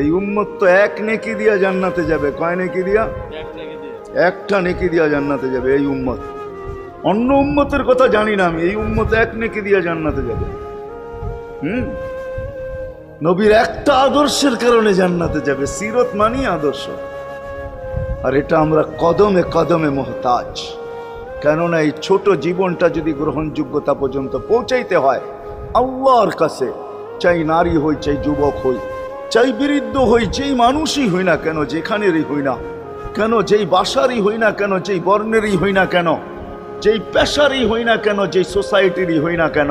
এই উম্মত তো এক নেকি দিয়া জান্নাতে যাবে। কয় নেকি দিয়া? একটা নেকি দিয়া জান্নাতে যাবে এই উম্মত। অন্য উম্মতের কথা জানি না আমি, এই উম্মত এক নেকি দিয়া জান্নাতে যাবে। নবীর একটা আদর্শের কারণে জান্নাতে যাবে। সিরত মানি আদর্শ, আর এটা আমরা কদমে কদমে মুহতাজ। কেননা এই ছোট জীবনটা যদি গ্রহণযোগ্যতা পর্যন্ত পৌঁছাইতে হয় আল্লাহর কাছে, চাই নারী হই, চাই যুবক হই, চাই বৃদ্ধ হই, যেই মানুষই হই না কেন, যেখানেরই হই না কেন, যেই বাসারই হই না কেন, যেই বর্ণেরই হই না কেন, যেই পেশারই হই না কেন, যেই সোসাইটিরই হই না কেন,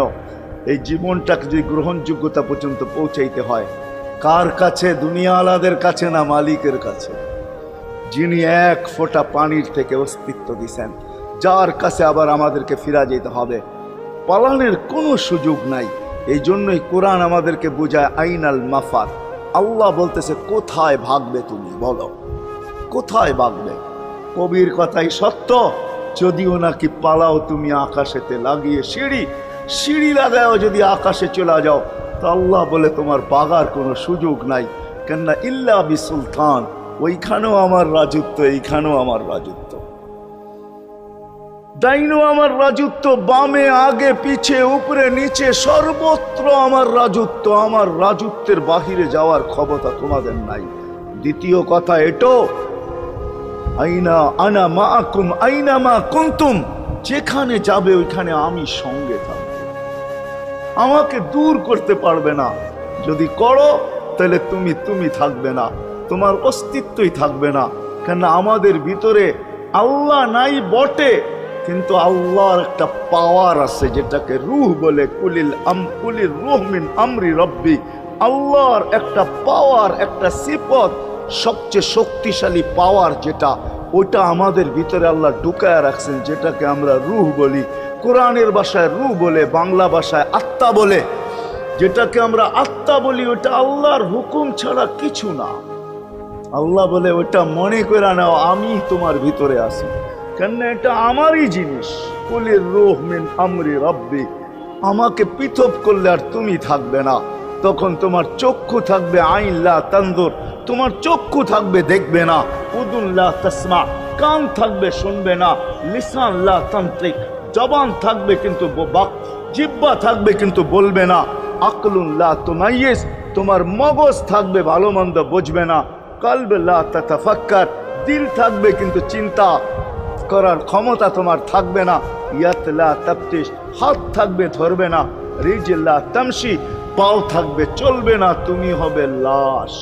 এই জীবনটাকে যদি গ্রহণযোগ্যতা পর্যন্ত পৌঁছাইতে হয় কার কাছে? দুনিয়াওয়ালাদের কাছে না, মালিকের কাছে, যিনি এক ফোঁটা পানির থেকে অস্তিত্ব দিছেন, যার কাছে আবার আমাদেরকে ফিরা যেতে হবে। পালানের কোনো সুযোগ নাই। এই জন্যই কোরআন আমাদেরকে বোঝায় আইনাল মাফার। আল্লাহ বলতেছে কোথায় ভাগবে তুমি, বলো কোথায় ভাগবে? কবির কথাই সত্য, যদিও নাকি পালাও তুমি আকাশেতে লাগিয়ে সিঁড়ি লাগাও যদি আকাশে চলে যাও, তো আল্লাহ বলে তোমার বাগার কোনো সুযোগ নাই। কেননা ইল্লা বিসুলতান, ওইখানেও আমার রাজত্ব, এইখানেও আমার রাজত্ব, ডাইনো আমার রাজত্ব, বামে আগে পিছে উপরে নিচে সর্বত্র আমার রাজত্ব। আমার রাজত্বের বাহিরে যাওয়ার ক্ষমতা তোমাদের নাই। দ্বিতীয় কথা এটো, আইনা আনা মাআকুম আইনা মা কুনতুম, যেখানে যাবে ওইখানে আমি সঙ্গে থাকব। আমাকে দূর করতে পারবে না। যদি করো তাহলে তুমি থাকবে না, তোমার অস্তিত্বই থাকবে না। কেন আমাদের ভিতরে আল্লাহ নাই বটে, কিন্তু আল্লাহর একটা পাওয়ার আছে যেটাকে রূহ বলে। কুলির রূহ মিন আমরি রব্বি। আল্লাহর একটা পাওয়ার, একটা সিফত, সবচেয়ে শক্তিশালী পাওয়ার যেটা, ওটা আমাদের ভিতরে আল্লাহ ঢুকায় রাখছেন, যেটাকে আমরা রূহ বলি। কোরআনের ভাষায় রূহ বলে, বাংলা ভাষায় আত্মা বলে। যেটাকে আমরা আত্মা বলি ওটা আল্লাহর হুকুম ছাড়া কিছু না। আল্লাহ বলে ওটা মনে করে নাও আমি তোমার ভিতরে আছি, কেন এটা আমারই জিনিস। কুলির রূহ মিন আমরি রব্বি। আমাকে পৃথক করলে আর তুমি থাকবে না। তখন তোমার চক্ষু থাকবে আইন লা তানজুর, তোমার চক্ষু থাকবে দেখবে না। উদুন লা তাসমা, কান থাকবে শুনবে না। লিসান লা তান্ত্রিক, জবান থাকবে কিন্তু জিহ্বা থাকবে কিন্তু বলবে না। আকলুন লা তুমাইয়িজ, তোমার মগজ থাকবে ভালো মন্দ বুঝবে না। কলব লা তাতাফাক্কার, দিল থাকবে কিন্তু চিন্তা করার ক্ষমতা তোমার থাকবে না। ইয়াত লা তাফতিশ, হাত থাকবে ধরবে না। রিজল লা তামশি, পাও থাকবে চলবে না, তুমি হবে লাশ।